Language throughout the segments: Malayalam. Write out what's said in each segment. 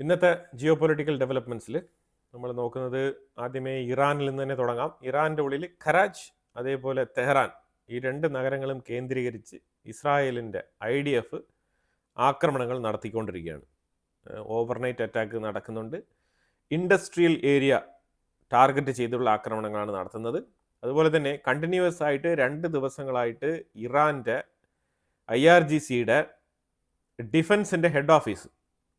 ഇന്നത്തെ ജിയോ പൊളിറ്റിക്കൽ ഡെവലപ്മെൻറ്റ്സിൽ നമ്മൾ നോക്കുന്നത് ആദ്യമേ ഇറാനിൽ നിന്ന് തന്നെ തുടങ്ങാം. ഇറാൻ്റെ ഉള്ളിൽ ഖരാജ് അതേപോലെ തെഹ്റാൻ ഈ രണ്ട് നഗരങ്ങളും കേന്ദ്രീകരിച്ച് ഇസ്രായേലിൻ്റെ IDF ആക്രമണങ്ങൾ നടത്തിക്കൊണ്ടിരിക്കുകയാണ്. ഓവർനൈറ്റ് അറ്റാക്ക് നടക്കുന്നുണ്ട്. ഇൻഡസ്ട്രിയൽ ഏരിയ ടാർഗറ്റ് ചെയ്തുള്ള ആക്രമണങ്ങളാണ് നടത്തുന്നത്. അതുപോലെ തന്നെ കണ്ടിന്യൂസ് ആയിട്ട് 2 ദിവസങ്ങളായിട്ട് ഇറാൻ്റെ IRGCയുടെ ഡിഫൻസിൻ്റെ ഹെഡ് ഓഫീസ്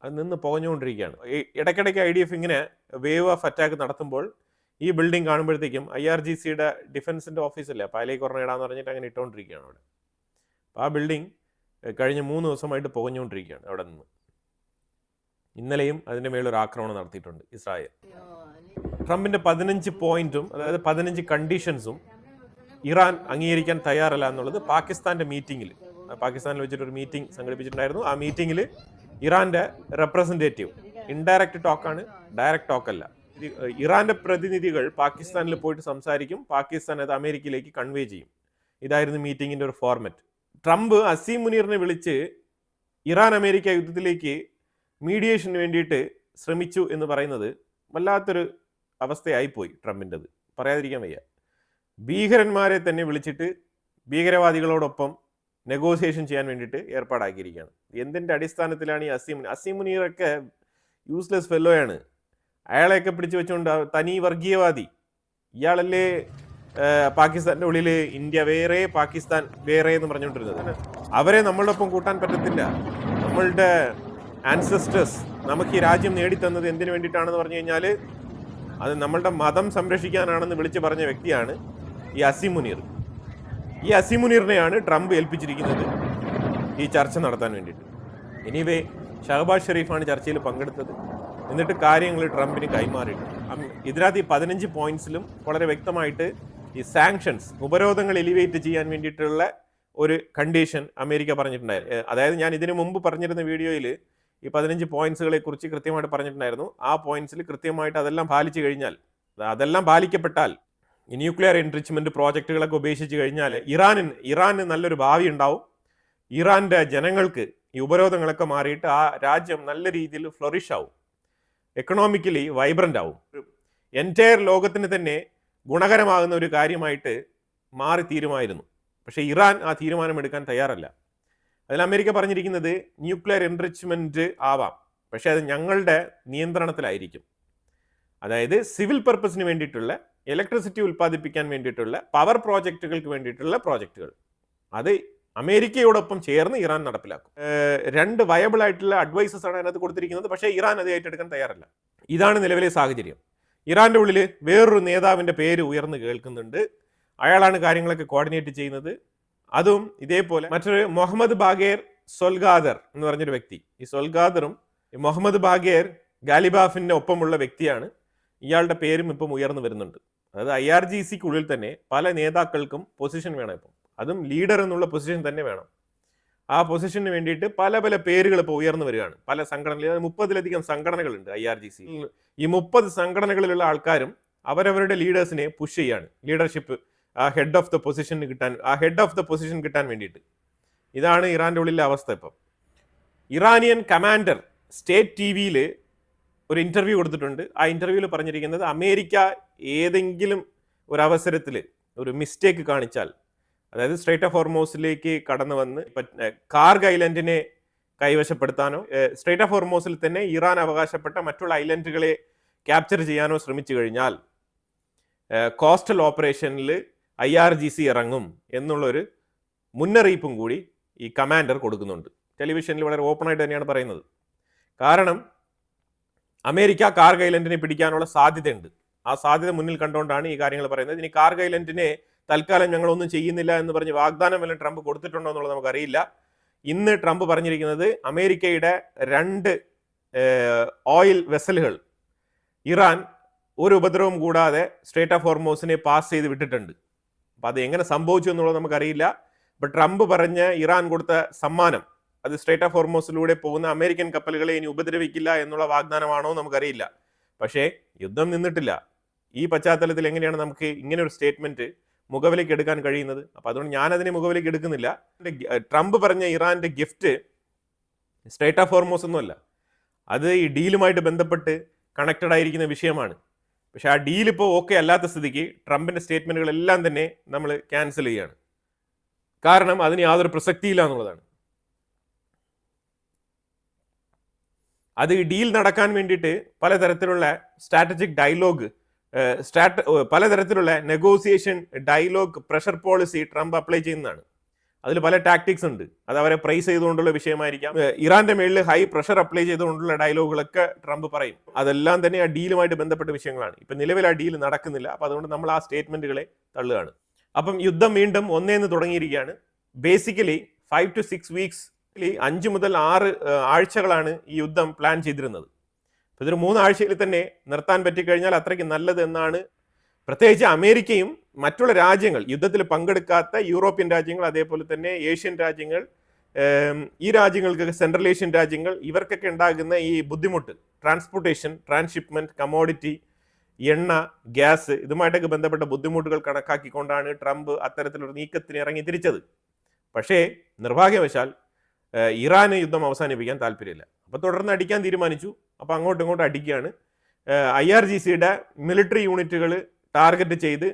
അത് നിന്ന് പുകഞ്ഞുകൊണ്ടിരിക്കുകയാണ്. ഇടയ്ക്കിടയ്ക്ക് IDF ഇങ്ങനെ വേവ് ഓഫ് അറ്റാക്ക് നടത്തുമ്പോൾ ഈ ബിൽഡിംഗ് കാണുമ്പോഴത്തേക്കും IRGCയുടെ ഡിഫൻസിൻ്റെ ഓഫീസല്ലേ, അപ്പോൾ അതിലേക്ക് ഒരെണ്ണം ഇടാന്ന് പറഞ്ഞിട്ട് അങ്ങനെ ഇട്ടുകൊണ്ടിരിക്കുകയാണ് അവിടെ. അപ്പോൾ ആ ബിൽഡിംഗ് കഴിഞ്ഞ 3 ദിവസമായിട്ട് പുകഞ്ഞുകൊണ്ടിരിക്കുകയാണ് അവിടെ നിന്ന്. ഇന്നലെയും അതിൻ്റെ മേലൊരു ആക്രമണം നടത്തിയിട്ടുണ്ട് ഇസ്രായേൽ. ട്രംപിൻ്റെ 15 പോയിന്റും അതായത് 15 കണ്ടീഷൻസും ഇറാൻ അംഗീകരിക്കാൻ തയ്യാറല്ല എന്നുള്ളത് പാകിസ്ഥാൻ്റെ മീറ്റിങ്ങിൽ, പാകിസ്ഥാനിൽ വെച്ചിട്ടൊരു മീറ്റിംഗ് സംഘടിപ്പിച്ചിട്ടുണ്ടായിരുന്നു. ആ മീറ്റിങ്ങിൽ ഇറാൻ്റെ റെപ്രസെൻറ്റേറ്റീവ്, ഇൻഡയറക്റ്റ് ടോക്കാണ്, ഡയറക്റ്റ് ടോക്കല്ല, ഇറാൻ്റെ പ്രതിനിധികൾ പാകിസ്ഥാനിൽ പോയിട്ട് സംസാരിക്കും, പാകിസ്ഥാൻ അത് അമേരിക്കയിലേക്ക് കൺവേ ചെയ്യും. ഇതായിരുന്നു മീറ്റിങ്ങിൻ്റെ ഒരു ഫോർമാറ്റ്. ട്രംപ് അസീം മുനീറിനെ വിളിച്ച് ഇറാൻ അമേരിക്ക യുദ്ധത്തിലേക്ക് മീഡിയേഷന് വേണ്ടിയിട്ട് ശ്രമിച്ചു എന്ന് പറയുന്നത് വല്ലാത്തൊരു അവസ്ഥയായിപ്പോയി ട്രംപിൻ്റെത്, പറയാതിരിക്കാൻ വയ്യ. ഭീകരന്മാരെ തന്നെ വിളിച്ചിട്ട് ഭീകരവാദികളോടൊപ്പം നെഗോസിയേഷൻ ചെയ്യാൻ വേണ്ടിയിട്ട് ഏർപ്പാടാക്കിയിരിക്കുകയാണ്. എന്തിൻ്റെ അടിസ്ഥാനത്തിലാണ് ഈ അസീം മുനീറൊക്കെ യൂസ്ലെസ് ഫെല്ലോയാണ്. അയാളെയൊക്കെ പിടിച്ചു വെച്ചുകൊണ്ട് തനി വർഗീയവാദി. ഇയാളല്ലേ പാകിസ്ഥാൻ്റെ ഉള്ളിൽ ഇന്ത്യ വേറെ പാകിസ്ഥാൻ വേറെ എന്ന് പറഞ്ഞുകൊണ്ടിരുന്നത്. അവരെ നമ്മളൊപ്പം കൂട്ടാൻ പറ്റത്തില്ല. നമ്മളുടെ ആൻസസ്റ്റേഴ്സ് നമുക്ക് ഈ രാജ്യം നേടിത്തന്നത് എന്തിനു വേണ്ടിയിട്ടാണെന്ന് പറഞ്ഞു കഴിഞ്ഞാൽ അത് നമ്മളുടെ മതം സംരക്ഷിക്കാനാണെന്ന് വിളിച്ച് പറഞ്ഞ വ്യക്തിയാണ് ഈ അസീം മുനീർ. ഈ അസീം മുനീറിനെയാണ് ട്രംപ് ഏൽപ്പിച്ചിരിക്കുന്നത് ഈ ചർച്ച നടത്താൻ വേണ്ടിയിട്ട്. എനിവേ ഷഹബാസ് ഷെരീഫാണ് ചർച്ചയിൽ പങ്കെടുത്തത്. എന്നിട്ട് കാര്യങ്ങൾ ട്രംപിന് കൈമാറിയിട്ടുണ്ട്. ഇതിനകത്ത് ഈ 15 പോയിന്റ്സിലും വളരെ വ്യക്തമായിട്ട് ഈ സാങ്ഷൻസ്, ഉപരോധങ്ങൾ എലിവേറ്റ് ചെയ്യാൻ വേണ്ടിയിട്ടുള്ള ഒരു കണ്ടീഷൻ അമേരിക്ക പറഞ്ഞിട്ടുണ്ടായിരുന്നു. അതായത് ഞാൻ ഇതിനു മുമ്പ് പറഞ്ഞിരുന്ന വീഡിയോയിൽ ഈ 15 പോയിന്റ്സുകളെ കുറിച്ച് കൃത്യമായിട്ട് പറഞ്ഞിട്ടുണ്ടായിരുന്നു. ആ പോയിന്റ്സിൽ കൃത്യമായിട്ട് അതെല്ലാം പാലിച്ചു കഴിഞ്ഞാൽ, അതെല്ലാം പാലിക്കപ്പെട്ടാൽ, ഈ ന്യൂക്ലിയർ എൻറിച്ച്മെന്റ് പ്രോജക്റ്റുകളൊക്കെ ഉപേക്ഷിച്ച് കഴിഞ്ഞാൽ ഇറാന് നല്ലൊരു ഭാവി ഉണ്ടാവും. ഇറാൻ്റെ ജനങ്ങൾക്ക് ഈ ഉപരോധങ്ങളൊക്കെ മാറിയിട്ട് ആ രാജ്യം നല്ല രീതിയിൽ ഫ്ലറിഷ് ആവും, എക്കണോമിക്കലി വൈബ്രൻ്റ് ആവും, എൻറ്റയർ ലോകത്തിന് തന്നെ ഗുണകരമാകുന്ന ഒരു കാര്യമായിട്ട് മാറി തീരുമായിരുന്നു. പക്ഷേ ഇറാൻ ആ തീരുമാനമെടുക്കാൻ തയ്യാറല്ല. അതിൽ അമേരിക്ക പറഞ്ഞിരിക്കുന്നത് ന്യൂക്ലിയർ എൻറിച്ച്മെൻറ്റ് ആവാം, പക്ഷേ അത് ഞങ്ങളുടെ നിയന്ത്രണത്തിലായിരിക്കും. അതായത് സിവിൽ പർപ്പസിന് വേണ്ടിയിട്ടുള്ള, ഇലക്ട്രിസിറ്റി ഉൽപ്പാദിപ്പിക്കാൻ വേണ്ടിയിട്ടുള്ള, പവർ പ്രോജക്റ്റുകൾക്ക് വേണ്ടിയിട്ടുള്ള പ്രോജക്റ്റുകൾ അത് അമേരിക്കയോടൊപ്പം ചേർന്ന് ഇറാൻ നടപ്പിലാക്കും. 2 വയബിൾ ആയിട്ടുള്ള അഡ്വൈസസ് ആണ് അതിനകത്ത് കൊടുത്തിരിക്കുന്നത്. പക്ഷേ ഇറാൻ അത് ഏറ്റെടുക്കാൻ തയ്യാറല്ല. ഇതാണ് നിലവിലെ സാഹചര്യം. ഇറാൻ്റെ ഉള്ളിൽ വേറൊരു നേതാവിൻ്റെ പേര് ഉയർന്നു കേൾക്കുന്നുണ്ട്. അയാളാണ് കാര്യങ്ങളൊക്കെ കോർഡിനേറ്റ് ചെയ്യുന്നത്. അതും ഇതേപോലെ മറ്റൊരു മുഹമ്മദ് ബാഗേർ സൊൽഗാദർ എന്ന് പറഞ്ഞൊരു വ്യക്തി. ഈ സൊൽഗാദറും മുഹമ്മദ് ബാഗേർ ഗാലിബാഫിൻ്റെ ഒപ്പമുള്ള വ്യക്തിയാണ്. ഇയാളുടെ പേരും ഇപ്പം ഉയർന്നു വരുന്നുണ്ട്. അതായത് IRGCക്കുള്ളിൽ തന്നെ പല നേതാക്കൾക്കും പൊസിഷൻ വേണം ഇപ്പം. അതും ലീഡർ എന്നുള്ള പൊസിഷൻ തന്നെ വേണം. ആ പൊസിഷന് വേണ്ടിയിട്ട് പല പല പേരുകൾ ഇപ്പോൾ ഉയർന്നു വരികയാണ്. പല സംഘടനകൾ, 30-ലധികം സംഘടനകളുണ്ട് IRGC. ഈ 30 സംഘടനകളിലുള്ള ആൾക്കാരും അവരവരുടെ ലീഡേഴ്സിനെ പുഷ് ചെയ്യാണ്, ലീഡർഷിപ്പ് ആ ഹെഡ് ഓഫ് ദ പൊസിഷൻ കിട്ടാൻ വേണ്ടിയിട്ട്. ഇതാണ് ഇറാൻ്റെ ഉള്ളിലെ അവസ്ഥ ഇപ്പം. ഇറാനിയൻ കമാൻഡർ സ്റ്റേറ്റ് TV-യിൽ ഒരു ഇൻ്റർവ്യൂ കൊടുത്തിട്ടുണ്ട്. ആ ഇൻ്റർവ്യൂവിൽ പറഞ്ഞിരിക്കുന്നത് അമേരിക്ക ഏതെങ്കിലും ഒരു അവസരത്തിൽ ഒരു മിസ്റ്റേക്ക് കാണിച്ചാൽ, അതായത് സ്ട്രേറ്റ് ഓഫ് ഹോർമോസിലേക്ക് കടന്നു വന്ന് കാർഗ് ഐലൻഡിനെ കൈവശപ്പെടുത്താനോ, സ്ട്രേറ്റ് ഓഫ് ഹോർമോസിൽ തന്നെ ഇറാൻ അവകാശപ്പെട്ട മറ്റുള്ള ഐലൻഡുകളെ ക്യാപ്ചർ ചെയ്യാനോ ശ്രമിച്ചു കഴിഞ്ഞാൽ കോസ്റ്റൽ ഓപ്പറേഷനിൽ IRGC ഇറങ്ങും എന്നുള്ളൊരു മുന്നറിയിപ്പും കൂടി ഈ കമാൻഡർ കൊടുക്കുന്നുണ്ട്. ടെലിവിഷനിൽ വളരെ ഓപ്പണായിട്ട് തന്നെയാണ് പറയുന്നത്. കാരണം അമേരിക്ക കാർഗ് ഐലൻഡിനെ പിടിക്കാനുള്ള സാധ്യതയുണ്ട്. ആ സാധ്യത മുന്നിൽ കണ്ടുകൊണ്ടാണ് ഈ കാര്യങ്ങൾ പറയുന്നത്. ഇനി കാർഗ് ഐലൻഡിനെ തൽക്കാലം ഞങ്ങളൊന്നും ചെയ്യുന്നില്ല എന്ന് പറഞ്ഞ് വാഗ്ദാനം വല്ലതും ട്രംപ് കൊടുത്തിട്ടുണ്ടോ എന്നുള്ളത് നമുക്കറിയില്ല. ഇന്ന് ട്രംപ് പറഞ്ഞിരിക്കുന്നത് അമേരിക്കയുടെ 2 ഓയിൽ വെസലുകൾ ഇറാൻ ഒരു ഉപദ്രവം കൂടാതെ സ്ട്രേറ്റ് ഓഫ് ഹോർമോസിനെ പാസ് ചെയ്ത് വിട്ടിട്ടുണ്ട്. അപ്പം അത് എങ്ങനെ സംഭവിച്ചു എന്നുള്ളത് നമുക്കറിയില്ല. ഇപ്പം ട്രംപ് പറഞ്ഞ് ഇറാൻ കൊടുത്ത സമ്മാനം അത് സ്ട്രേറ്റ് ഓഫ് ഹോർമോസിലൂടെ പോകുന്ന അമേരിക്കൻ കപ്പലുകളെ ഇനി ഉപദ്രവിക്കില്ല എന്നുള്ള വാഗ്ദാനമാണോ നമുക്കറിയില്ല. പക്ഷേ യുദ്ധം നിന്നിട്ടില്ല. ഈ പശ്ചാത്തലത്തിൽ എങ്ങനെയാണ് നമുക്ക് ഇങ്ങനെ ഒരു സ്റ്റേറ്റ്മെൻറ്റ് മുഖവിലേക്ക് എടുക്കാൻ കഴിയുന്നത്? അപ്പോൾ അതുകൊണ്ട് ഞാനതിനെ മുഖവിലേക്ക് എടുക്കുന്നില്ല. ട്രംപ് പറഞ്ഞ ഇറാൻ്റെ ഗിഫ്റ്റ് സ്ട്രേറ്റ് ഓഫ് ഹോർമോസ് ഒന്നുമല്ല, അത് ഈ ഡീലുമായിട്ട് ബന്ധപ്പെട്ട് കണക്റ്റഡ് ആയിരിക്കുന്ന വിഷയമാണ്. പക്ഷെ ആ ഡീൽ ഇപ്പോൾ ഓക്കെ അല്ലാത്ത സ്ഥിതിക്ക് ട്രംപിൻ്റെ സ്റ്റേറ്റ്മെൻറ്റുകളെല്ലാം തന്നെ നമ്മൾ ക്യാൻസൽ ചെയ്യുകയാണ്. കാരണം അതിന് യാതൊരു പ്രസക്തിയില്ല എന്നുള്ളതാണ്. അത് ഈ ഡീൽ നടക്കാൻ വേണ്ടിയിട്ട് പലതരത്തിലുള്ള സ്ട്രാറ്റജിക് ഡയലോഗ്, പലതരത്തിലുള്ള negotiation dialogue, pressure policy Trump apply ചെയ്യുന്നതാണ്. അതിൽ പല ടാക്ടിക്സ് ഉണ്ട്. അത് അവരെ പ്രൈസ് ചെയ്തുകൊണ്ടുള്ള വിഷയമായിരിക്കാം. ഇറാന്റെ മേളിൽ ഹൈ പ്രഷർ അപ്ലൈ ചെയ്തുകൊണ്ടുള്ള ഡയലോഗുകളൊക്കെ ട്രംപ് പറയും. അതെല്ലാം തന്നെ ആ ഡീലുമായിട്ട് ബന്ധപ്പെട്ട വിഷയങ്ങളാണ്. ഇപ്പം നിലവിൽ ആ ഡീൽ നടക്കുന്നില്ല. അപ്പം അതുകൊണ്ട് നമ്മൾ ആ സ്റ്റേറ്റ്മെന്റുകളെ തള്ളുകയാണ്. അപ്പം യുദ്ധം വീണ്ടും ഒന്നേന്ന് തുടങ്ങിയിരിക്കുകയാണ്. ബേസിക്കലി 5 to 6 weeks, 5 മുതൽ 6 ആഴ്ചകളാണ് ഈ യുദ്ധം പ്ലാൻ ചെയ്തിരുന്നത്. ഇതൊരു 3 ആഴ്ചയിൽ തന്നെ നിർത്താൻ പറ്റിക്കഴിഞ്ഞാൽ അത്രയ്ക്ക് നല്ലത് എന്നാണ്. പ്രത്യേകിച്ച് അമേരിക്കയും മറ്റുള്ള രാജ്യങ്ങൾ, യുദ്ധത്തിൽ പങ്കെടുക്കാത്ത യൂറോപ്യൻ രാജ്യങ്ങൾ, അതേപോലെ തന്നെ ഏഷ്യൻ രാജ്യങ്ങൾ, ഈ രാജ്യങ്ങൾക്കൊക്കെ, സെൻട്രൽ ഏഷ്യൻ രാജ്യങ്ങൾ, ഇവർക്കൊക്കെ ഉണ്ടാകുന്ന ഈ ബുദ്ധിമുട്ട്, ട്രാൻസ്പോർട്ടേഷൻ, ട്രാൻസ്ഷിപ്മെന്റ്, കമോഡിറ്റി, എണ്ണ, ഗ്യാസ്, ഇതുമായിട്ടൊക്കെ ബന്ധപ്പെട്ട ബുദ്ധിമുട്ടുകൾ കണക്കാക്കിക്കൊണ്ടാണ് ട്രംപ് അത്തരത്തിലൊരു നീക്കത്തിന് ഇറങ്ങി തിരിച്ചത്. പക്ഷേ നിർഭാഗ്യവശാൽ ഇറാന് യുദ്ധം അവസാനിപ്പിക്കാൻ താല്പര്യമില്ല. അപ്പോൾ തുടർന്ന് അടിക്കാൻ തീരുമാനിച്ചു. അപ്പോൾ അങ്ങോട്ടും ഇങ്ങോട്ടും അടിക്കുകയാണ്. IRGCയുടെ മിലിറ്ററി യൂണിറ്റുകൾ ടാർഗറ്റ് ചെയ്ത്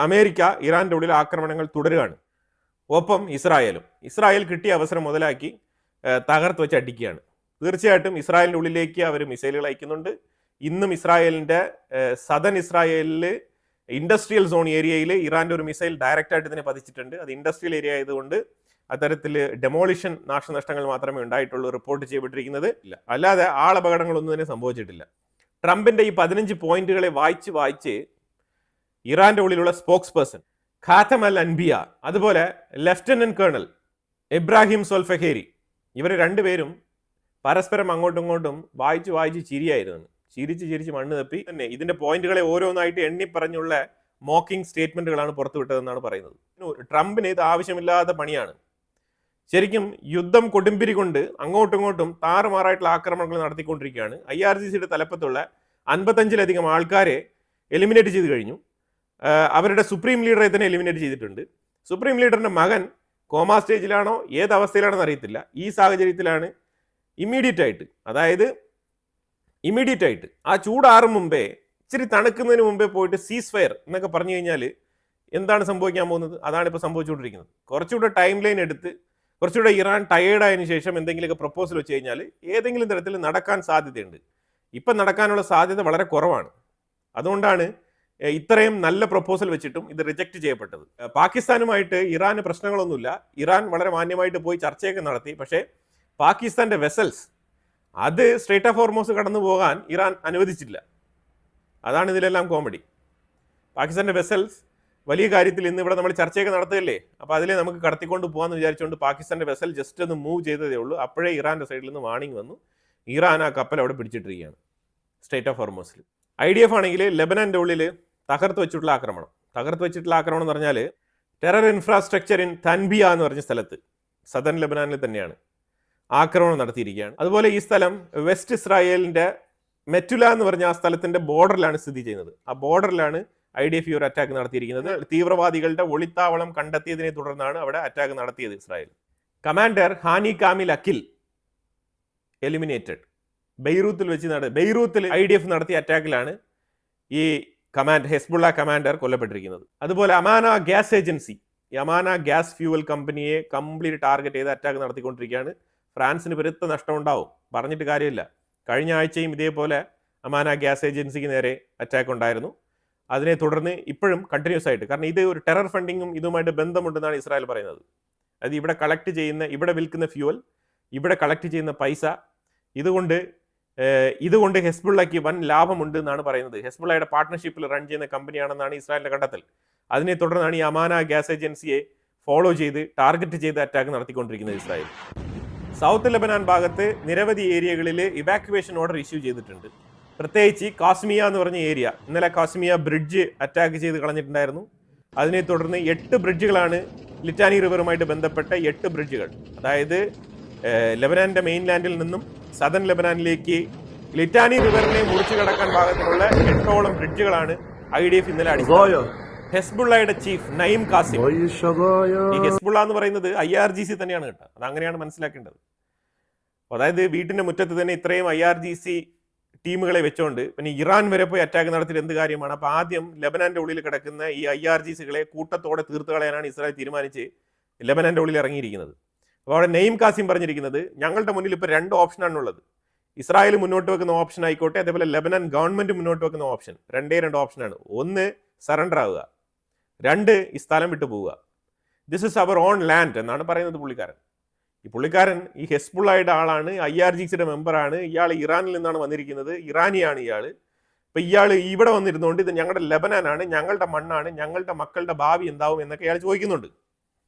അമേരിക്ക ഇറാൻ്റെ ഉള്ളിൽ ആക്രമണങ്ങൾ തുടരുകയാണ്. ഒപ്പം ഇസ്രായേൽ കിട്ടിയ അവസരം മുതലാക്കി തകർത്ത് വെച്ച് അടിക്കുകയാണ്. തീർച്ചയായിട്ടും ഇസ്രായേലിൻ്റെ ഉള്ളിലേക്ക് അവർ മിസൈലുകൾ അയക്കുന്നുണ്ട്. ഇന്നും ഇസ്രായേലിൻ്റെ സദൻ ഇസ്രായേലിൽ ഇൻഡസ്ട്രിയൽ സോൺ ഏരിയയിൽ ഇറാൻ്റെ ഒരു മിസൈൽ ഡയറക്റ്റായിട്ട് ഇതിനെ പതിച്ചിട്ടുണ്ട്. അത് ഇൻഡസ്ട്രിയൽ ഏരിയ ആയതുകൊണ്ട് അത്തരത്തിൽ ഡെമോളിഷൻ നാശനഷ്ടങ്ങൾ മാത്രമേ ഉണ്ടായിട്ടുള്ളൂ, റിപ്പോർട്ട് ചെയ്യപ്പെട്ടിരിക്കുന്നത് ഇല്ല. അല്ലാതെ ആളപകടങ്ങളൊന്നും തന്നെ സംഭവിച്ചിട്ടില്ല. ട്രംപിൻ്റെ ഈ 15 പോയിന്റുകളെ വായിച്ച് ഇറാന്റെ ഉള്ളിലുള്ള സ്പോക്സ് പേഴ്സൺ ഖാത്തം അൽ അൻബിയ, അതുപോലെ ലഫ്റ്റനന്റ് കേണൽ ഇബ്രാഹിം സോൽഫഹേരി, ഇവർ രണ്ടുപേരും പരസ്പരം അങ്ങോട്ടും ഇങ്ങോട്ടും വായിച്ച് ചിരിയായിരുന്നു. ചിരിച്ച് മണ്ണ് തപ്പി തന്നെ ഇതിന്റെ പോയിന്റുകളെ ഓരോന്നായിട്ട് എണ്ണി പറഞ്ഞുള്ള മോക്കിംഗ് സ്റ്റേറ്റ്മെന്റുകളാണ് പുറത്തുവിട്ടതെന്നാണ് പറയുന്നത്. ട്രംപിന് ഇത് ആവശ്യമില്ലാത്ത പണിയാണ്. ശരിക്കും യുദ്ധം കൊടുമ്പിരി കൊണ്ട് അങ്ങോട്ടും ഇങ്ങോട്ടും താറുമാറായിട്ടുള്ള ആക്രമണങ്ങൾ നടത്തിക്കൊണ്ടിരിക്കുകയാണ്. IRGCയുടെ തലപ്പത്തുള്ള 55-ലധികം ആൾക്കാരെ എലിമിനേറ്റ് ചെയ്ത് കഴിഞ്ഞു. അവരുടെ സുപ്രീം ലീഡറെ തന്നെ എലിമിനേറ്റ് ചെയ്തിട്ടുണ്ട്. സുപ്രീം ലീഡറിന്റെ മകൻ കോമാ സ്റ്റേജിലാണോ ഏത് അവസ്ഥയിലാണെന്ന് അറിയത്തില്ല. ഈ സാഹചര്യത്തിലാണ് ഇമ്മീഡിയറ്റ് ആയിട്ട് ആ ചൂടാറും മുമ്പേ, ഇച്ചിരി തണുക്കുന്നതിന് മുമ്പേ പോയിട്ട് സീസ് ഫയർ എന്നൊക്കെ പറഞ്ഞു കഴിഞ്ഞാൽ എന്താണ് സംഭവിക്കാൻ പോകുന്നത്? അതാണ് ഇപ്പോൾ സംഭവിച്ചുകൊണ്ടിരിക്കുന്നത്. കുറച്ചുകൂടെ ടൈം ലൈൻ എടുത്ത്, കുറച്ചുകൂടെ ഇറാൻ ടയേർഡായതിനു ശേഷം എന്തെങ്കിലുമൊക്കെ പ്രപ്പോസൽ വെച്ച് കഴിഞ്ഞാൽ ഏതെങ്കിലും തരത്തിൽ നടക്കാൻ സാധ്യതയുണ്ട്. ഇപ്പം നടക്കാനുള്ള സാധ്യത വളരെ കുറവാണ്. അതുകൊണ്ടാണ് ഇത്രയും നല്ല പ്രപ്പോസൽ വെച്ചിട്ടും ഇത് റിജക്റ്റ് ചെയ്യപ്പെട്ടത്. പാകിസ്ഥാനുമായിട്ട് ഇറാന് പ്രശ്നങ്ങളൊന്നുമില്ല. ഇറാൻ വളരെ മാന്യമായിട്ട് പോയി ചർച്ചയൊക്കെ നടത്തി. പക്ഷേ പാകിസ്ഥാന്റെ വെസൽസ് അത് സ്ട്രേറ്റ് ഓഫ് ഹോർമോസ് കടന്നു പോകാൻ ഇറാൻ അനുവദിച്ചില്ല. അതാണ് ഇതിലെല്ലാം കോമഡി. പാകിസ്ഥാന്റെ വെസൽസ് വലിയ കാര്യത്തിൽ ഇന്ന് ഇവിടെ നമ്മൾ ചർച്ചയൊക്കെ നടത്തുകയല്ലേ, അപ്പോൾ അതിലെ നമുക്ക് കടത്തിക്കൊണ്ട് പോകാമെന്ന് വിചാരിച്ചുകൊണ്ട് പാകിസ്ഥാന്റെ വെസൽ ജസ്റ്റ് ഒന്ന് മൂവ് ചെയ്തതേ ഉള്ളൂ. അപ്പോഴേ ഇറാന്റെ സൈഡിൽ നിന്ന് വാണിംഗ് വന്നു. ഇറാൻ ആ കപ്പൽ അവിടെ പിടിച്ചിട്ടിരിക്കുകയാണ് സ്ട്രേറ്റ് ഓഫ് ഹോർമോസിൽ. IDF ആണെങ്കിൽ ലെബനന്റെ ഉള്ളിൽ തകർത്ത് വെച്ചിട്ടുള്ള ആക്രമണം എന്ന് പറഞ്ഞാൽ ടെറർ ഇൻഫ്രാസ്ട്രക്ചർ ഇൻ തൻബിയ എന്ന് പറഞ്ഞ സ്ഥലത്ത്, സദൻ ലെബനാനിൽ തന്നെയാണ് ആക്രമണം നടത്തിയിരിക്കുകയാണ്. അതുപോലെ ഈ സ്ഥലം വെസ്റ്റ് ഇസ്രായേലിന്റെ മെറ്റുല എന്ന് പറഞ്ഞ ആ സ്ഥലത്തിന്റെ ബോർഡറിലാണ് സ്ഥിതി ചെയ്യുന്നത്. ആ ബോർഡറിലാണ് IDF ഒരു അറ്റാക്ക് നടത്തിയിരിക്കുന്നത്. തീവ്രവാദികളുടെ ഒളിത്താവളം കണ്ടെത്തിയതിനെ തുടർന്നാണ് അവിടെ അറ്റാക്ക് നടത്തിയത് Israel. Commander Hani Kamil Akil eliminated. ബെയ്റൂത്തിൽ IDF നടത്തിയ അറ്റാക്കിലാണ് ഈ ഹെസ്ബുള്ള കമാൻഡർ കൊല്ലപ്പെട്ടിരിക്കുന്നത്. അതുപോലെ അമാന ഗ്യാസ് ഏജൻസി, ഈ അമാന ഗ്യാസ് ഫ്യൂവൽ കമ്പനിയെ കംപ്ലീറ്റ് ടാർഗറ്റ് ചെയ്ത് അറ്റാക്ക് നടത്തിക്കൊണ്ടിരിക്കുകയാണ്. ഫ്രാൻസിന് പെരുത്ത നഷ്ടം ഉണ്ടാവും, പറഞ്ഞിട്ട് കാര്യമില്ല. കഴിഞ്ഞ ആഴ്ചയും ഇതേപോലെ അമാന ഗ്യാസ് ഏജൻസിക്ക് നേരെ അറ്റാക്ക് ഉണ്ടായിരുന്നു. അതിനെ തുടർന്ന് ഇപ്പോഴും കണ്ടിന്യൂസ് ആയിട്ട്, കാരണം ഇത് ഒരു ടെറർ ഫണ്ടിങ്ങും ഇതുമായിട്ട് ബന്ധമുണ്ടെന്നാണ് ഇസ്രായേൽ പറയുന്നത്. അത് ഇവിടെ വിൽക്കുന്ന ഫ്യൂവൽ, ഇവിടെ കളക്ട് ചെയ്യുന്ന പൈസ, ഇതുകൊണ്ട് ഹെസ്ബുള്ളയ്ക്ക് വൻ ലാഭമുണ്ട് എന്നാണ് പറയുന്നത്. ഹെസ്ബുള്ളയുടെ പാർട്ട്ണർഷിപ്പിൽ റൺ ചെയ്യുന്ന കമ്പനിയാണെന്നാണ് ഇസ്രായേലിന്റെ കണ്ടെത്തൽ. അതിനെ തുടർന്നാണ് ഈ അമാന ഗ്യാസ് ഏജൻസിയെ ഫോളോ ചെയ്ത് ടാർഗറ്റ് ചെയ്ത് അറ്റാക്ക് നടത്തിക്കൊണ്ടിരിക്കുന്നത് ഇസ്രായേൽ. സൗത്ത് ലെബനാൻ ഭാഗത്ത് നിരവധി ഏരിയകളിൽ ഇവാക്യുവേഷൻ ഓർഡർ ഇഷ്യൂ ചെയ്തിട്ടുണ്ട്. പ്രത്യേകിച്ച് കാസ്മിയ എന്ന് പറഞ്ഞ ഏരിയ, ഇന്നലെ കാസ്മിയ ബ്രിഡ്ജ് അറ്റാക്ക് ചെയ്ത് കളഞ്ഞിട്ടുണ്ടായിരുന്നു. അതിനെ തുടർന്ന് 8 ബ്രിഡ്ജുകളാണ്, ലിറ്റാനി റിവറുമായിട്ട് ബന്ധപ്പെട്ട 8 ബ്രിഡ്ജുകൾ, അതായത് ലെബനാന്റെ മെയിൻലാൻഡിൽ നിന്നും സദൻ ലെബനാനിലേക്ക് ലിറ്റാനി റിവറിനെ മുറിച്ചു കടക്കാൻ പാകത്തിലുള്ള 8ഓളം ബ്രിഡ്ജുകളാണ് IDF ഇന്നലെ അടിച്ചത്. ഹെസ്ബുള്ളയുടെ ചീഫ് നഈം കാസിം, ഈ ഹെസ്ബുള്ള എന്ന് പറയുന്നത് IRGC തന്നെയാണ് കേട്ടോ, അത് അങ്ങനെയാണ് മനസ്സിലാക്കേണ്ടത്. അതായത് വീട്ടിന്റെ മുറ്റത്ത് തന്നെ ഇത്രയും IRGC ടീമുകളെ വെച്ചോണ്ട് പിന്നെ ഇറാൻ വരെ പോയി അറ്റാക്ക് നടത്തിയിട്ട് എന്ത് കാര്യമാണ്? അപ്പോൾ ആദ്യം ലെബനാന്റെ ഉള്ളിൽ കിടക്കുന്ന ഈ IRGCകളെ കൂട്ടത്തോടെ തീർത്ത് കളയാനാണ് ഇസ്രായേൽ തീരുമാനിച്ച് ലെബനാന്റെ ഉള്ളിൽ ഇറങ്ങിയിരിക്കുന്നത്. അപ്പോൾ അവിടെ നെയിം കാസിം പറഞ്ഞിരിക്കുന്നത്, ഞങ്ങളുടെ മുന്നിൽ ഇപ്പോൾ 2 ഓപ്ഷനാണുള്ളത്. ഇസ്രായേൽ മുന്നോട്ട് വെക്കുന്ന ഓപ്ഷൻ ആയിക്കോട്ടെ, അതേപോലെ ലെബനൻ ഗവൺമെന്റ് മുന്നോട്ട് വെക്കുന്ന ഓപ്ഷൻ, 2 ഓപ്ഷനാണ്. 1 സറണ്ടർ ആവുക, 2 ഈ സ്ഥലം വിട്ടു പോവുക. This is our own land എന്നാണ് പറയുന്നത് പുള്ളിക്കാരൻ. ഈ പുള്ളിക്കാരൻ ഈ ഹെസ്ബുള്ളയുടെ ആളാണ്, IRGCയുടെ മെമ്പറാണ്. ഇയാൾ ഇറാനിൽ നിന്നാണ് വന്നിരിക്കുന്നത്, ഇറാനിയാണ് ഇയാൾ. ഇപ്പം ഇയാൾ ഇവിടെ വന്നിരുന്നുകൊണ്ട് ഇത് ഞങ്ങളുടെ ലെബനാനാണ്, ഞങ്ങളുടെ മണ്ണാണ്, ഞങ്ങളുടെ മക്കളുടെ ഭാവി എന്താവും എന്നൊക്കെ ഇയാൾ ചോദിക്കുന്നുണ്ട്.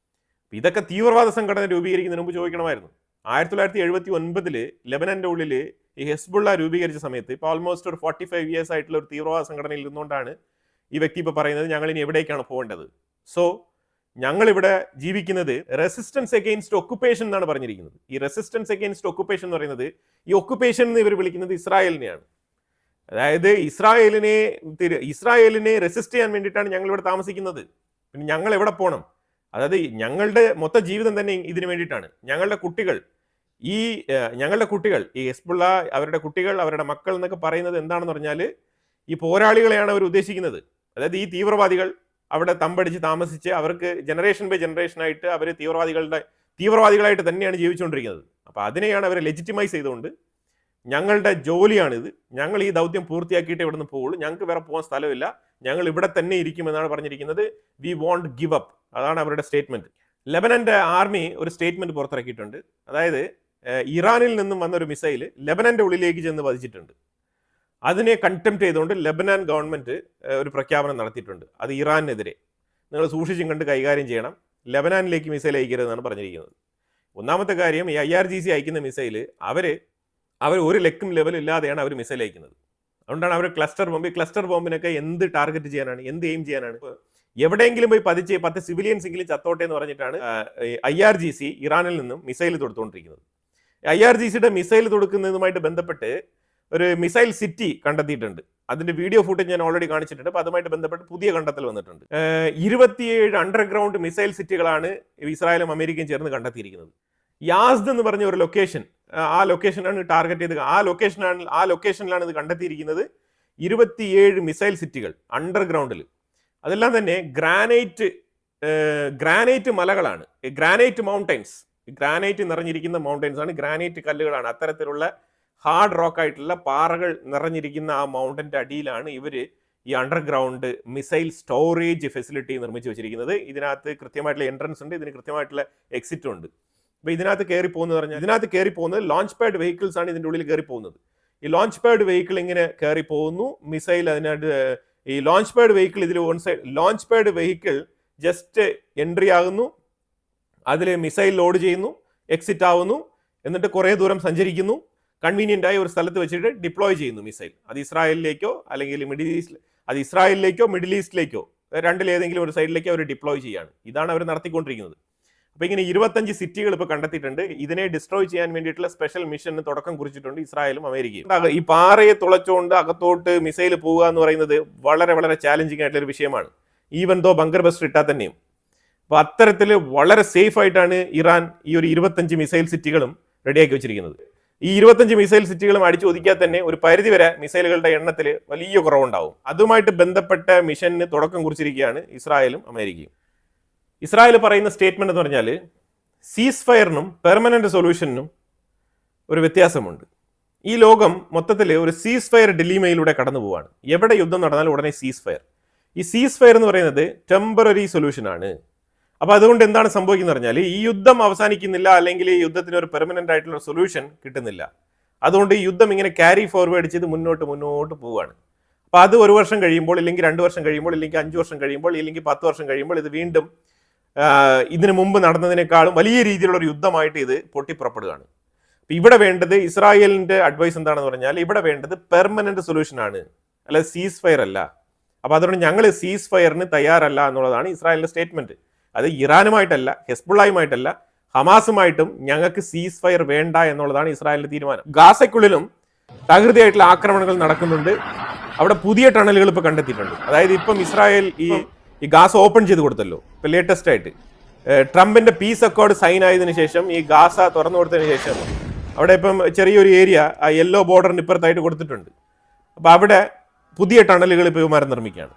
ഇതൊക്കെ തീവ്രവാദ സംഘടന രൂപീകരിക്കുന്നതിന് മുമ്പ് ചോദിക്കണമായിരുന്നു. 1979 ലെബനന്റെ ഉള്ളിൽ ഈ ഹെസ്ബുള്ള രൂപീകരിച്ച സമയത്ത് ഇപ്പോൾ ഓൾമോസ്റ്റ് ഒരു 45 ഇയേഴ്സ് ആയിട്ടുള്ള ഒരു തീവ്രവാദ സംഘടനയിൽ നിന്നുകൊണ്ടാണ് ഈ വ്യക്തി ഇപ്പോൾ പറയുന്നത് ഞങ്ങൾ ഇനി എവിടേക്കാണ് പോകേണ്ടത്. സോ ഞങ്ങളിവിടെ ജീവിക്കുന്നത് റെസിസ്റ്റൻസ് എഗെയിൻസ്റ്റ് ഒക്കുപ്പേഷൻ എന്നാണ് പറഞ്ഞിരിക്കുന്നത്. ഈ റെസിസ്റ്റൻസ് എഗെയിൻസ്റ്റ് ഒക്കുപ്പേഷൻ എന്ന് പറയുന്നത്, ഈ ഒക്കുപ്പേഷൻ എന്ന് ഇവർ വിളിക്കുന്നത് ഇസ്രായേലിനെയാണ്. അതായത് ഇസ്രായേലിനെ റെസിസ്റ്റ് ചെയ്യാൻ വേണ്ടിയിട്ടാണ് ഞങ്ങൾ ഇവിടെ താമസിക്കുന്നത്. പിന്നെ ഞങ്ങൾ എവിടെ പോകണം? അതായത് ഞങ്ങളുടെ മൊത്തം ജീവിതം തന്നെ ഇതിനു വേണ്ടിയിട്ടാണ്. ഞങ്ങളുടെ കുട്ടികൾ ഈ ഹെസ്ബുള്ള, അവരുടെ കുട്ടികൾ, അവരുടെ മക്കൾ എന്നൊക്കെ പറയുന്നത് എന്താണെന്ന് പറഞ്ഞാൽ ഈ പോരാളികളെയാണ് അവർ ഉദ്ദേശിക്കുന്നത്. അതായത് ഈ തീവ്രവാദികൾ അവിടെ തമ്പടിച്ച് താമസിച്ച് അവർക്ക് ജനറേഷൻ ബൈ ജനറേഷൻ ആയിട്ട് അവർ തീവ്രവാദികളായിട്ട് തന്നെയാണ് ജീവിച്ചുകൊണ്ടിരിക്കുന്നത്. അപ്പോൾ അതിനെയാണ് അവർ ലെജിറ്റിമൈസ് ചെയ്തുകൊണ്ട് ഞങ്ങളുടെ ജോലിയാണിത്, ഞങ്ങൾ ഈ ദൗത്യം പൂർത്തിയാക്കിയിട്ട് ഇവിടെ നിന്ന് പോകുള്ളൂ, ഞങ്ങൾക്ക് വേറെ പോകാൻ സ്ഥലമില്ല, ഞങ്ങൾ ഇവിടെ തന്നെ ഇരിക്കുമെന്നാണ് പറഞ്ഞിരിക്കുന്നത്. വി വോണ്ട് ഗിവ് അപ്പ്, അതാണ് അവരുടെ സ്റ്റേറ്റ്മെന്റ്. ലെബനന്റെ ആർമി ഒരു സ്റ്റേറ്റ്മെന്റ് പുറത്തിറക്കിയിട്ടുണ്ട്. അതായത് ഇറാനിൽ നിന്നും വന്ന ഒരു മിസൈൽ ലെബനന്റെ ഉള്ളിലേക്ക് ചെന്ന് പതിച്ചിട്ടുണ്ട്. അതിനെ കണ്ടംപ്റ്റ് ചെയ്തുകൊണ്ട് ലെബനാൻ ഗവൺമെന്റ് ഒരു പ്രഖ്യാപനം നടത്തിയിട്ടുണ്ട്. അത് ഇറാനെതിരെ നിങ്ങൾ സൂക്ഷിച്ചും കണ്ട് കൈകാര്യം ചെയ്യണം, ലെബനാനിലേക്ക് മിസൈൽ അയക്കരുതെന്നാണ് പറഞ്ഞിരിക്കുന്നത്. ഒന്നാമത്തെ കാര്യം, ഈ IRGC അയക്കുന്ന മിസൈൽ അവർ ഒരു ലെവൽ ഇല്ലാതെയാണ് അവർ മിസൈൽ അയക്കുന്നത്. അതുകൊണ്ടാണ് അവർ ക്ലസ്റ്റർ ബോംബിനൊക്കെ എന്ത് ടാർഗറ്റ് ചെയ്യാനാണ്, എന്ത് എയിം ചെയ്യാനാണ്? എവിടെയെങ്കിലും പോയി പതിച്ച് 10 സിവിലിയൻസ് എങ്കിലും ചത്തോട്ടെ എന്ന് പറഞ്ഞിട്ടാണ് IRGC ഇറാനിൽ നിന്നും മിസൈൽ തൊടുത്തുകൊണ്ടിരിക്കുന്നത്. IRGCയുടെ മിസൈൽ തൊടുക്കുന്നതുമായിട്ട് ബന്ധപ്പെട്ട് ഒരു മിസൈൽ സിറ്റി കണ്ടെത്തിയിട്ടുണ്ട്. അതിന്റെ വീഡിയോ ഫുട്ടേജ് ഞാൻ ഓൾറെഡി കാണിച്ചിട്ടുണ്ട്. അപ്പോൾ അതുമായിട്ട് ബന്ധപ്പെട്ട് പുതിയ കണ്ടെത്തൽ വന്നിട്ടുണ്ട്. 27 അണ്ടർഗ്രൗണ്ട് മിസൈൽ സിറ്റികളാണ് ഇസ്രായേലും അമേരിക്കയും ചേർന്ന് കണ്ടെത്തിയിരിക്കുന്നത്. യാസ്ദ് എന്ന് പറഞ്ഞ ഒരു ലൊക്കേഷൻ, ആ ലൊക്കേഷനാണ് ടാർഗറ്റ് ചെയ്ത്, ആ ലൊക്കേഷനിലാണ് ഇത് കണ്ടെത്തിയിരിക്കുന്നത്. 27 മിസൈൽ സിറ്റികൾ അണ്ടർഗ്രൗണ്ടിൽ. അതെല്ലാം തന്നെ ഗ്രാനൈറ്റ് മലകളാണ്, ഗ്രാനൈറ്റ് മൗണ്ടൈൻസ്. ഗ്രാനൈറ്റ് നിറഞ്ഞിരിക്കുന്ന മൗണ്ടൈൻസ് ആണ്, ഗ്രാനൈറ്റ് കല്ലുകളാണ്. അത്തരത്തിലുള്ള ഹാർഡ് റോക്ക് ആയിട്ടുള്ള പാറകൾ നിറഞ്ഞിരിക്കുന്ന ആ മൗണ്ടന്റെ അടിയിലാണ് ഇവർ ഈ അണ്ടർഗ്രൗണ്ട് മിസൈൽ സ്റ്റോറേജ് ഫെസിലിറ്റി നിർമ്മിച്ച് വെച്ചിരിക്കുന്നത്. ഇതിനകത്ത് കൃത്യമായിട്ടുള്ള എൻട്രൻസ് ഉണ്ട്, ഇതിന് കൃത്യമായിട്ടുള്ള എക്സിറ്റും ഉണ്ട്. അപ്പോൾ ഇതിനകത്ത് കയറി പോകുന്നത് ലോഞ്ച് പാഡ് വെഹിക്കിൾസ് ആണ് ഇതിൻ്റെ ഉള്ളിൽ കയറി പോകുന്നത്. ഈ ലോഞ്ച് പാഡ് വെഹിക്കിൾ ഇങ്ങനെ കയറി പോകുന്നു, മിസൈൽ അതിനകത്ത് ഈ ലോഞ്ച് പാഡ് വെഹിക്കിൾ ഇതിൽ launch pad vehicle just entry ആകുന്നു, അതിൽ മിസൈൽ ലോഡ് ചെയ്യുന്നു, എക്സിറ്റ് ആവുന്നു, എന്നിട്ട് കുറേ ദൂരം സഞ്ചരിക്കുന്നു, കൺവീനിയൻ്റ് ആയി ഒരു സ്ഥലത്ത് വെച്ചിട്ട് ഡിപ്ലോയ് ചെയ്യുന്നു മിസൈൽ. അത് ഇസ്രായേലിലേക്കോ അല്ലെങ്കിൽ മിഡിൽ ഈസ്റ്റിലേക്കോ രണ്ടിലേതെങ്കിലും ഒരു സൈഡിലേക്കോ അവർ ഡിപ്ലോയ് ചെയ്യാണ്. ഇതാണ് അവർ നടത്തിക്കൊണ്ടിരിക്കുന്നത്. അപ്പോൾ ഇങ്ങനെ 25 സിറ്റികൾ ഇപ്പോൾ കണ്ടെത്തിയിട്ടുണ്ട്. ഇതിനെ ഡിസ്ട്രോയ് ചെയ്യാൻ വേണ്ടിയിട്ടുള്ള സ്പെഷ്യൽ മിഷന് തുടക്കം കുറിച്ചിട്ടുണ്ട് ഇസ്രായേലും അമേരിക്കയും. ഈ പാറയെ തുളച്ചുകൊണ്ട് അകത്തോട്ട് മിസൈൽ പോവുക എന്ന് പറയുന്നത് വളരെ വളരെ ചാലഞ്ചിങ് ആയിട്ടുള്ള ഒരു വിഷയമാണ്, ഈവൻ ദോ ബങ്കർ ബസ്റ്റർ ഇട്ടാൽ തന്നെയും. അപ്പോൾ അത്തരത്തിൽ വളരെ സേഫ് ആയിട്ടാണ് ഇറാൻ ഈ ഒരു 25 മിസൈൽ സിറ്റികളും റെഡിയാക്കി വെച്ചിരിക്കുന്നത്. ഈ 25 മിസൈൽ സിറ്റികളും അടിച്ചു ഒതുക്കിയാൽ തന്നെ ഒരു പരിധിവരെ മിസൈലുകളുടെ എണ്ണത്തിൽ വലിയ കുറവുണ്ടാവും. അതുമായിട്ട് ബന്ധപ്പെട്ട മിഷന് തുടക്കം കുറിച്ചിരിക്കുകയാണ് ഇസ്രായേലും അമേരിക്കയും. ഇസ്രായേൽ പറയുന്ന സ്റ്റേറ്റ്മെന്റ് എന്ന് പറഞ്ഞാൽ സീസ് ഫയറിനും പെർമനന്റ് സൊല്യൂഷനും ഒരു വ്യത്യാസമുണ്ട്. ഈ ലോകം മൊത്തത്തിൽ ഒരു സീസ് ഫയർ ഡിലീമയിലൂടെ കടന്നു പോവാണ്. എവിടെ യുദ്ധം നടന്നാലും ഉടനെ സീസ് ഫയർ. ഈ സീസ് ഫയർ എന്ന് പറയുന്നത് ടെമ്പററി സൊല്യൂഷനാണ്. അപ്പോൾ അതുകൊണ്ട് എന്താണ് സംഭവിക്കുന്നത് പറഞ്ഞാൽ ഈ യുദ്ധം അവസാനിക്കുന്നില്ല, അല്ലെങ്കിൽ ഈ യുദ്ധത്തിന് ഒരു പെർമനന്റ് ആയിട്ടുള്ള സൊല്യൂഷൻ കിട്ടുന്നില്ല. അതുകൊണ്ട് ഈ യുദ്ധം ഇങ്ങനെ ക്യാരി ഫോർവേഡ് ചെയ്ത് മുന്നോട്ട് പോവുകയാണ്. അപ്പോൾ അത് 1 വർഷം കഴിയുമ്പോൾ, ഇല്ലെങ്കിൽ 2 വർഷം കഴിയുമ്പോൾ, ഇല്ലെങ്കിൽ 5 വർഷം കഴിയുമ്പോൾ, ഇല്ലെങ്കിൽ 10 വർഷം കഴിയുമ്പോൾ ഇത് വീണ്ടും ഇതിനു മുമ്പ് നടന്നതിനേക്കാളും വലിയ രീതിയിലുള്ള ഒരു യുദ്ധമായിട്ട് ഇത് പൊട്ടിപ്പുറപ്പെടുകയാണ്. അപ്പം ഇവിടെ വേണ്ടത്, ഇസ്രായേലിന്റെ അഡ്വൈസ് എന്താണെന്ന് പറഞ്ഞാൽ ഇവിടെ വേണ്ടത് പെർമനന്റ് സൊല്യൂഷൻ ആണ്, അല്ലാതെ സീസ് ഫയർ അല്ല. അപ്പോൾ അതുകൊണ്ട് ഞങ്ങൾ സീസ് ഫയറിന് തയ്യാറല്ല എന്നുള്ളതാണ് ഇസ്രായേലിന്റെ സ്റ്റേറ്റ്മെന്റ്. അത് ഇറാനുമായിട്ടല്ല, ഹെസ്ബുള്ളയുമായിട്ടല്ല, ഹമാസുമായിട്ടും ഞങ്ങൾക്ക് സീസ് ഫയർ വേണ്ട എന്നുള്ളതാണ് ഇസ്രായേലിന്റെ തീരുമാനം. ഗാസയ്ക്കുള്ളിലും തകൃതിയായിട്ടുള്ള ആക്രമണങ്ങൾ നടക്കുന്നുണ്ട്. അവിടെ പുതിയ ടണലുകൾ ഇപ്പോൾ കണ്ടെത്തിയിട്ടുണ്ട്. അതായത് ഇപ്പം ഇസ്രായേൽ ഈ ഗാസ ഓപ്പൺ ചെയ്ത് കൊടുത്തല്ലോ ഇപ്പം ലേറ്റസ്റ്റ് ആയിട്ട്. ട്രംപിന്റെ പീസ് അക്കോർഡ് സൈൻ ആയതിനു ശേഷം ഈ ഗാസ തുറന്നു കൊടുത്തതിന് ശേഷം അവിടെ ഇപ്പം ചെറിയൊരു ഏരിയ ആ യെല്ലോ ബോർഡറിന് ഇപ്പുറത്തായിട്ട് കൊടുത്തിട്ടുണ്ട്. അപ്പോൾ അവിടെ പുതിയ ടണലുകൾ ഇപ്പോൾ ഇവന്മാർ നിർമ്മിക്കുകയാണ്.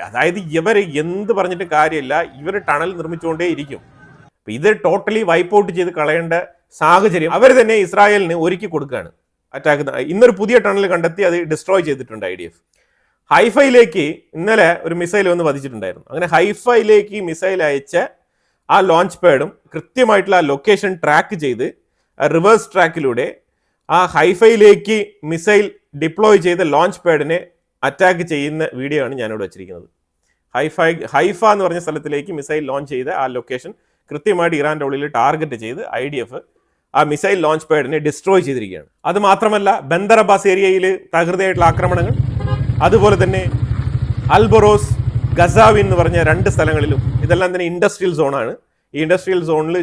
അതായത് ഇവർ എന്ത് പറഞ്ഞിട്ട് കാര്യമില്ല, ഇവർ ടണൽ നിർമ്മിച്ചുകൊണ്ടേ ഇരിക്കും. അപ്പം ഇത് ടോട്ടലി വൈപ്പ് ഔട്ട് ചെയ്ത് കളയേണ്ട സാഹചര്യം അവർ തന്നെ ഇസ്രായേലിന് ഒരുക്കി കൊടുക്കുകയാണ്. അറ്റാക്ക് ഇന്നൊരു പുതിയ ടണൽ കണ്ടെത്തി അത് ഡിസ്ട്രോയ് ചെയ്തിട്ടുണ്ട് IDF. ഹൈഫയിലേക്ക് ഇന്നലെ ഒരു മിസൈൽ വന്ന് പതിച്ചിട്ടുണ്ടായിരുന്നു. അങ്ങനെ ഹൈഫയിലേക്ക് മിസൈൽ അയച്ച ആ ലോഞ്ച് പാഡും കൃത്യമായിട്ടുള്ള ആ ലൊക്കേഷൻ ട്രാക്ക് ചെയ്ത് റിവേഴ്സ് ട്രാക്കിലൂടെ ആ ഹൈഫയിലേക്ക് മിസൈൽ ഡിപ്ലോയ് ചെയ്ത ലോഞ്ച് പാഡിനെ അറ്റാക്ക് ചെയ്യുന്ന വീഡിയോ ആണ് ഞാനിവിടെ വെച്ചിരിക്കുന്നത്. ഹൈഫ എന്ന് പറഞ്ഞ സ്ഥലത്തിലേക്ക് മിസൈൽ ലോഞ്ച് ചെയ്ത ആ ലൊക്കേഷൻ കൃത്യമായിട്ട് ഇറാൻ്റെ ഉള്ളിൽ ടാർഗറ്റ് ചെയ്ത് IDF ആ മിസൈൽ ലോഞ്ച് പാഡിനെ ഡിസ്ട്രോയ് ചെയ്തിരിക്കുകയാണ്. അത് മാത്രമല്ല ബന്ദർ അബ്ബാസ് ഏരിയയിൽ തകൃതിയായിട്ടുള്ള ആക്രമണങ്ങൾ, അതുപോലെ തന്നെ അൽബറോസ്, ഗസാവിൻ എന്ന് പറഞ്ഞ 2 സ്ഥലങ്ങളിലും ഇതെല്ലാം തന്നെ ഇൻഡസ്ട്രിയൽ സോണാണ്. ഈ ഇൻഡസ്ട്രിയൽ സോണിൽ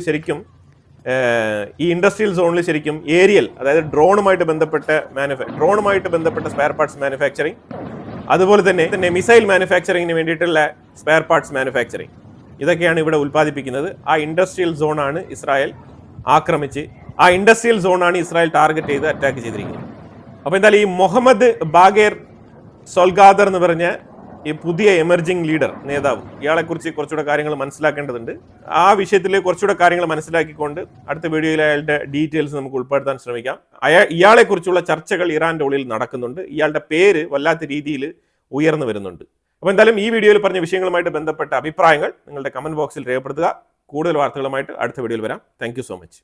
ശരിക്കും ഏരിയൽ, അതായത് ഡ്രോണുമായിട്ട് ബന്ധപ്പെട്ട സ്പെയർ പാർട്സ് മാനുഫാക്ചറിങ്, അതുപോലെ തന്നെ മിസൈൽ മാനുഫാക്ചറിങ്ങിന് വേണ്ടിയിട്ടുള്ള സ്പെയർ പാർട്സ് മാനുഫാക്ചറിങ്, ഇതൊക്കെയാണ് ഇവിടെ ഉൽപ്പാദിപ്പിക്കുന്നത്. ആ ഇൻഡസ്ട്രിയൽ സോണാണ് ഇസ്രായേൽ ആക്രമിച്ച്, ആ ഇൻഡസ്ട്രിയൽ സോണാണ് ഇസ്രായേൽ ടാർഗറ്റ് ചെയ്ത് അറ്റാക്ക് ചെയ്തിരിക്കുന്നത്. അപ്പോൾ എന്തായാലും ഈ മുഹമ്മദ് ബാഗേർ സൊൽഗാദർ എന്ന് പറഞ്ഞ ഈ പുതിയ എമർജിംഗ് ലീഡർ നേതാവ്, ഇയാളെക്കുറിച്ച് കുറച്ചുകൂടെ കാര്യങ്ങൾ മനസ്സിലാക്കേണ്ടതുണ്ട്. ആ വിഷയത്തിൽ കുറച്ചുകൂടെ കാര്യങ്ങൾ മനസ്സിലാക്കിക്കൊണ്ട് അടുത്ത വീഡിയോയിൽ അയാളുടെ ഡീറ്റെയിൽസ് നമുക്ക് ഉൾപ്പെടുത്താൻ ശ്രമിക്കാം. ഇയാളെക്കുറിച്ചുള്ള ചർച്ചകൾ ഇറാൻ്റെ ഉള്ളിൽ നടക്കുന്നുണ്ട്. ഇയാളുടെ പേര് വല്ലാത്ത രീതിയിൽ ഉയർന്നു വരുന്നുണ്ട്. അപ്പോൾ എന്തായാലും ഈ വീഡിയോയിൽ പറഞ്ഞ വിഷയങ്ങളുമായിട്ട് ബന്ധപ്പെട്ട അഭിപ്രായങ്ങൾ നിങ്ങളുടെ കമന്റ് ബോക്സിൽ രേഖപ്പെടുത്തുക. കൂടുതൽ വാർത്തകളുമായിട്ട് അടുത്ത വീഡിയോയിൽ വരാം. Thank you so much.